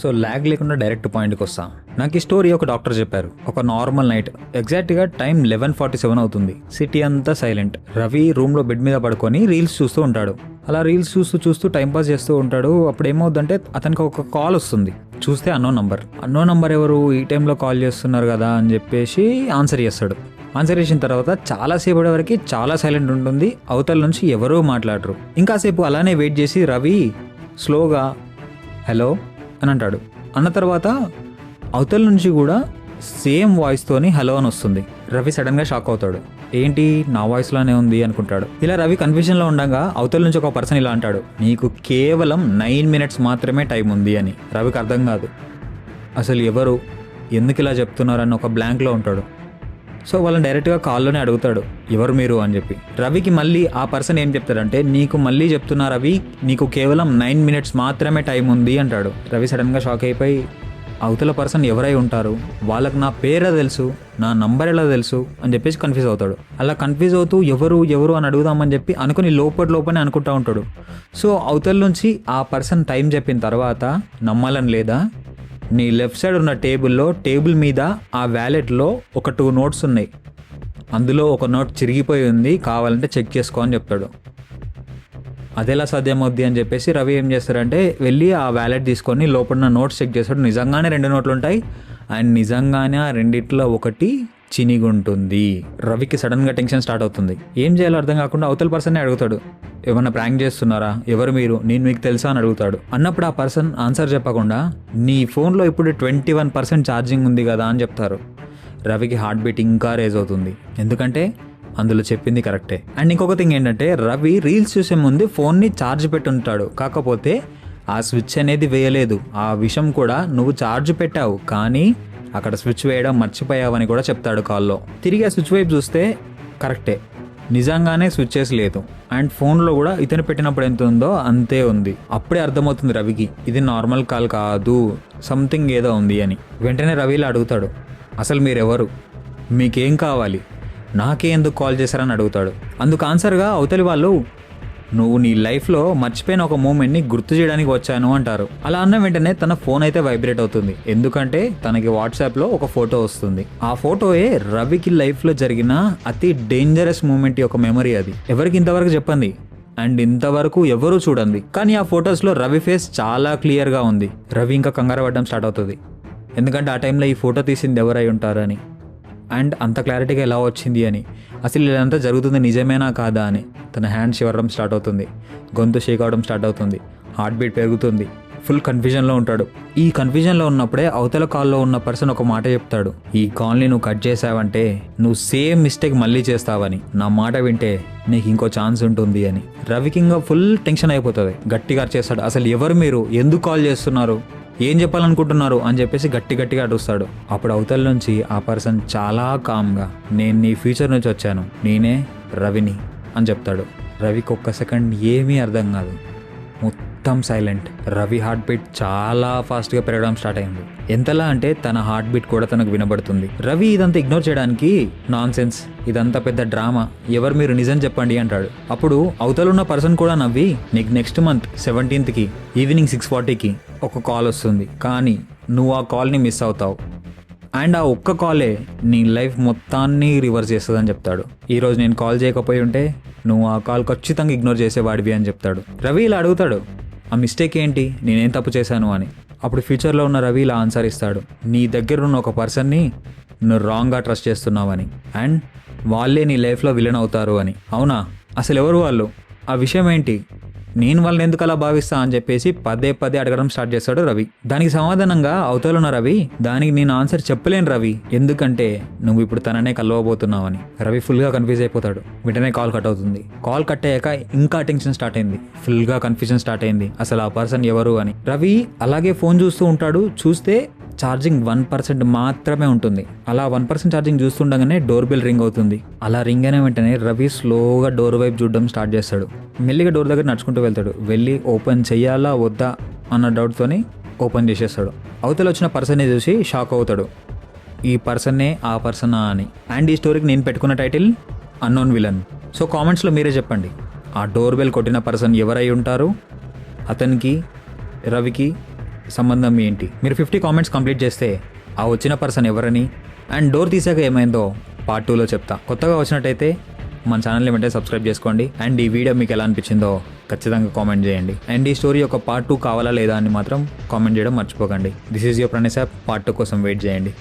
So lag లేకుండా direct పాయింట్కి వస్తా. నాకు ఈ స్టోరీ ఒక డాక్టర్ చెప్పారు. ఒక నార్మల్ నైట్, ఎగ్జాక్ట్గా టైం 11:47 అవుతుంది. సిటీ అంతా సైలెంట్. రవి రూమ్లో బెడ్ మీద పడుకొని రీల్స్ చూస్తూ ఉంటాడు. అలా రీల్స్ చూస్తూ టైంపాస్ చేస్తూ ఉంటాడు. అప్పుడు ఏమవుతుందంటే అతనికి ఒక కాల్ వస్తుంది. చూస్తే అన్నోన్ నంబర్ ఎవరు ఈ టైంలో కాల్ చేస్తున్నారు కదా అని చెప్పేసి ఆన్సర్ చేస్తాడు. ఆన్సర్ చేసిన తర్వాత చాలాసేపటి వరకు చాలా సైలెంట్ ఉంటుంది. అవతల నుంచి ఎవరూ మాట్లాడరు. ఇంకాసేపు అలానే వెయిట్ చేసి రవి స్లోగా హలో అని అంటాడు. అన్న తర్వాత అవతల నుంచి కూడా సేమ్ వాయిస్తోని హలో అని వస్తుంది. రవి సడన్గా షాక్ అవుతాడు. ఏంటి నా వాయిస్లోనే ఉంది అనుకుంటాడు. ఇలా రవి కన్ఫ్యూజన్లో ఉండగా అవతల నుంచి ఒక పర్సన్ ఇలా అంటాడు, నీకు కేవలం 9 minutes మాత్రమే టైం ఉంది అని. రవికి అర్థం కాదు, అసలు ఎవరు ఎందుకు ఇలా చెప్తున్నారని ఒక బ్లాంక్లో ఉంటాడు. సో వాళ్ళని డైరెక్ట్గా కాల్లోనే అడుగుతాడు, ఎవరు మీరు అని చెప్పి. రవికి మళ్ళీ ఆ పర్సన్ ఏం చెప్తాడంటే, నీకు మళ్ళీ చెప్తున్నా రవి, నీకు కేవలం 9 minutes మాత్రమే టైం ఉంది అంటాడు. రవి సడన్గా షాక్ అయిపోయి అవతల పర్సన్ ఎవరై ఉంటారు, వాళ్ళకి నా పేరు తెలుసు, నా నంబర్ ఎలా తెలుసు అని చెప్పేసి కన్ఫ్యూజ్ అవుతాడు. అలా కన్ఫ్యూజ్ అవుతూ ఎవరు అని అడుగుదామని చెప్పి అనుకుని లోపలనే అనుకుంటా ఉంటాడు. సో అవతల నుంచి ఆ పర్సన్ టైం చెప్పిన తర్వాత నమ్మాలని లేదా, నీ లెఫ్ట్ సైడ్ ఉన్న టేబుల్ మీద ఆ వ్యాలెట్లో ఒక 2 notes ఉన్నాయి. అందులో ఒక నోట్ చిరిగిపోయి ఉంది, కావాలంటే చెక్ చేసుకో అని చెప్తాడు. అదెలా సాధ్యమవుద్ది అని చెప్పేసి రవి ఏం చేస్తారంటే వెళ్ళి ఆ వ్యాలెట్ తీసుకొని లోపల నోట్స్ చెక్ చేస్తాడు. నిజంగానే 2 notes ఉంటాయి. అండ్ నిజంగానే ఆ రెండిట్లో ఒకటి చినిగుంటుంది. రవికి సడన్గా టెన్షన్ స్టార్ట్ అవుతుంది. ఏం చేయాలో అర్థం కాకుండా అవతల పర్సన్నే అడుగుతాడు, ఏమన్నా ప్రాంక్ చేస్తున్నారా, ఎవరు మీరు, నేను మీకు తెలుసా అని అడుగుతాడు. అన్నప్పుడు ఆ పర్సన్ ఆన్సర్ చెప్పకుండా నీ ఫోన్లో ఇప్పుడు 21% ఛార్జింగ్ ఉంది కదా అని చెప్తారు. రవికి హార్ట్ బీట్ ఇంకా రేజ్ అవుతుంది, ఎందుకంటే అందులో చెప్పింది కరెక్టే. అండ్ ఇంకొక థింగ్ ఏంటంటే రవి రీల్స్ చూసే ముందు ఫోన్ని ఛార్జ్ పెట్టి ఉంటాడు, కాకపోతే ఆ స్విచ్ అనేది వేయలేదు. ఆ విషయం కూడా నువ్వు ఛార్జ్ పెట్టావు కానీ అక్కడ స్విచ్ వేయడం మర్చిపోయావని కూడా చెప్తాడు కాల్లో. తిరిగి ఆ స్విచ్ వైపు చూస్తే కరెక్టే, నిజంగానే స్విచ్చెస్ లేదు. అండ్ ఫోన్లో కూడా ఇతను పెట్టినప్పుడు ఎంత ఉందో అంతే ఉంది. అప్పుడే అర్థమవుతుంది రవికి ఇది నార్మల్ కాల్ కాదు, సంథింగ్ ఏదో ఉంది అని. వెంటనే రవిలా అడుగుతాడు, అసలు మీరెవరు, మీకేం కావాలి, నాకే ఎందుకు కాల్ చేశారని అడుగుతాడు. అందుకు ఆన్సర్గా అవతలి వాళ్ళు, నువ్వు నీ లైఫ్లో మర్చిపోయిన ఒక మూమెంట్ని గుర్తు చేయడానికి వచ్చాను అంటారు. అలా అన్న వెంటనే తన ఫోన్ అయితే వైబ్రేట్ అవుతుంది, ఎందుకంటే తనకి వాట్సాప్లో ఒక ఫోటో వస్తుంది. ఆ ఫోటోయే రవికి లైఫ్లో జరిగిన అతి డేంజరస్ మూమెంట్ యొక్క మెమరీ. అది ఎవరికి ఇంతవరకు చెప్పండి అండ్ ఇంతవరకు ఎవరూ చూడండి. కానీ ఆ ఫొటోస్లో రవి ఫేస్ చాలా క్లియర్గా ఉంది. రవి ఇంకా కంగారు పడడం స్టార్ట్ అవుతుంది, ఎందుకంటే ఆ టైంలో ఈ ఫోటో తీసింది ఎవరై ఉంటారని అండ్ అంత క్లారిటీగా ఎలా వచ్చింది అని, అసలు ఇదంతా జరుగుతుంది నిజమేనా కాదా అని. తన హ్యాండ్ షివరడం స్టార్ట్ అవుతుంది, గొంతు షేక్ అవడం స్టార్ట్ అవుతుంది, హార్ట్ బీట్ పెరుగుతుంది. ఫుల్ కన్ఫ్యూజన్లో ఉంటాడు. ఈ కన్ఫ్యూజన్లో ఉన్నప్పుడే అవతల కాల్లో ఉన్న పర్సన్ ఒక మాట చెప్తాడు, ఈ కాల్ని నువ్వు కట్ చేసావంటే నువ్వు సేమ్ మిస్టేక్ మళ్ళీ చేస్తావని, నా మాట వింటే నీకు ఇంకో ఛాన్స్ ఉంటుంది అని. రవికి ఇంకా ఫుల్ టెన్షన్ అయిపోతుంది. గట్టిగా అరిచేస్తాడు, అసలు ఎవరు మీరు, ఎందుకు కాల్ చేస్తున్నారు, ఏం చెప్పాలనుకుంటున్నారు అని చెప్పేసి గట్టిగా అడుస్తాడు. అప్పుడు అవతల నుంచి ఆ పర్సన్ చాలా కామ్గా, నేను నీ ఫ్యూచర్ నుంచి వచ్చాను, నేనే రవిని అని చెప్తాడు. రవికి ఒక్క సెకండ్ ఏమీ అర్థం కాదు, మొత్తం సైలెంట్. రవి హార్ట్ బీట్ చాలా ఫాస్ట్గా పెరగడం స్టార్ట్ అయింది. ఎంతలా అంటే తన హార్ట్ బీట్ కూడా తనకు వినబడుతుంది. రవి ఇదంతా ఇగ్నోర్ చేయడానికి, నాన్ సెన్స్, ఇదంతా పెద్ద డ్రామా, ఎవరు మీరు, నిజం చెప్పండి అంటాడు. అప్పుడు అవతలున్న పర్సన్ కూడా నవ్వి, నీకు నెక్స్ట్ మంత్ 17th ఈవినింగ్ 6:40 ఒక కాల్ వస్తుంది, కానీ నువ్వు ఆ కాల్ని మిస్ అవుతావు అండ్ ఆ ఒక్క కాలే నీ లైఫ్ మొత్తాన్ని రివర్స్ చేస్తుందని చెప్తాడు. ఈరోజు నేను కాల్ చేయకపోయి ఉంటే నువ్వు ఆ కాల్ ఖచ్చితంగా ఇగ్నోర్ చేసేవాడివి అని చెప్తాడు. రవి ఇలా అడుగుతాడు, ఆ మిస్టేక్ ఏంటి, నేనేం తప్పు చేశాను అని. అప్పుడు ఫ్యూచర్లో ఉన్న రవి ఇలా ఆన్సర్ ఇస్తాడు, నీ దగ్గర ఉన్న ఒక పర్సన్ని నువ్వు రాంగ్గా ట్రస్ట్ చేస్తున్నావని అండ్ వాళ్ళే నీ లైఫ్లో విలన్ అవుతారు అని. అవునా, అసలు ఎవరు వాళ్ళు, ఆ విషయం ఏంటి, నేను వాళ్ళని ఎందుకు అలా భావిస్తా అని చెప్పేసి పదే అడగడం స్టార్ట్ చేస్తాడు రవి. దానికి సమాధానంగా అవతలున్న రవి, దానికి నేను ఆన్సర్ చెప్పలేను రవి, ఎందుకంటే నువ్వు ఇప్పుడు తననే కలవబోతున్నావని. రవి ఫుల్గా కన్ఫ్యూజ్ అయిపోతాడు. వెంటనే కాల్ కట్ అవుతుంది. కాల్ కట్ అయ్యాక ఇంకా టెన్షన్ స్టార్ట్ అయింది, ఫుల్గా కన్ఫ్యూజన్ స్టార్ట్ అయింది, అసలు ఆ పర్సన్ ఎవరు అని. రవి అలాగే ఫోన్ చూస్తూ ఉంటాడు. చూస్తే ఛార్జింగ్ 1% మాత్రమే ఉంటుంది. అలా 1% ఛార్జింగ్ చూస్తుండగానే డోర్ బెల్ రింగ్ అవుతుంది. అలా రింగ్ అయిన వెంటనే రవి స్లోగా డోర్ వైపు చూడడం స్టార్ట్ చేస్తాడు. మెల్లిగా డోర్ దగ్గర నడుచుకుంటూ వెళ్తాడు. వెళ్ళి ఓపెన్ చెయ్యాలా వద్దా అన్న డౌట్తోని ఓపెన్ చేసేస్తాడు. అవతల వచ్చిన పర్సన్ని చూసి షాక్ అవుతాడు, ఈ పర్సన్నే ఆ పర్సనా అని. అండ్ ఈ స్టోరీకి నేను పెట్టుకున్న టైటిల్ అన్నోన్ విలన్. సో కామెంట్స్లో మీరే చెప్పండి, ఆ డోర్ బెల్ కొట్టిన పర్సన్ ఎవరై ఉంటారు, అతనికి రవికి సంబంధం ఏంటి? మీరు 50 కామెంట్స్ కంప్లీట్ చేస్తే ఆ వచ్చిన పర్సన్ ఎవరని అండ్ డోర్ తీసాక ఏమైందో పార్ట్ 2లో చెప్తా. కొత్తగా వచ్చినట్టయితే మన ఛానల్ని వెంటనే సబ్స్క్రైబ్ చేసుకోండి. అండ్ ఈ వీడియో మీకు ఎలా అనిపించిందో ఖచ్చితంగా కామెంట్ చేయండి. అండ్ ఈ స్టోరీ ఒక పార్ట్ 2 కావాలా లేదా అని మాత్రం కామెంట్ చేయడం మర్చిపోకండి. This is your Pranay Saab. Part 2 కోసం వెయిట్ చేయండి.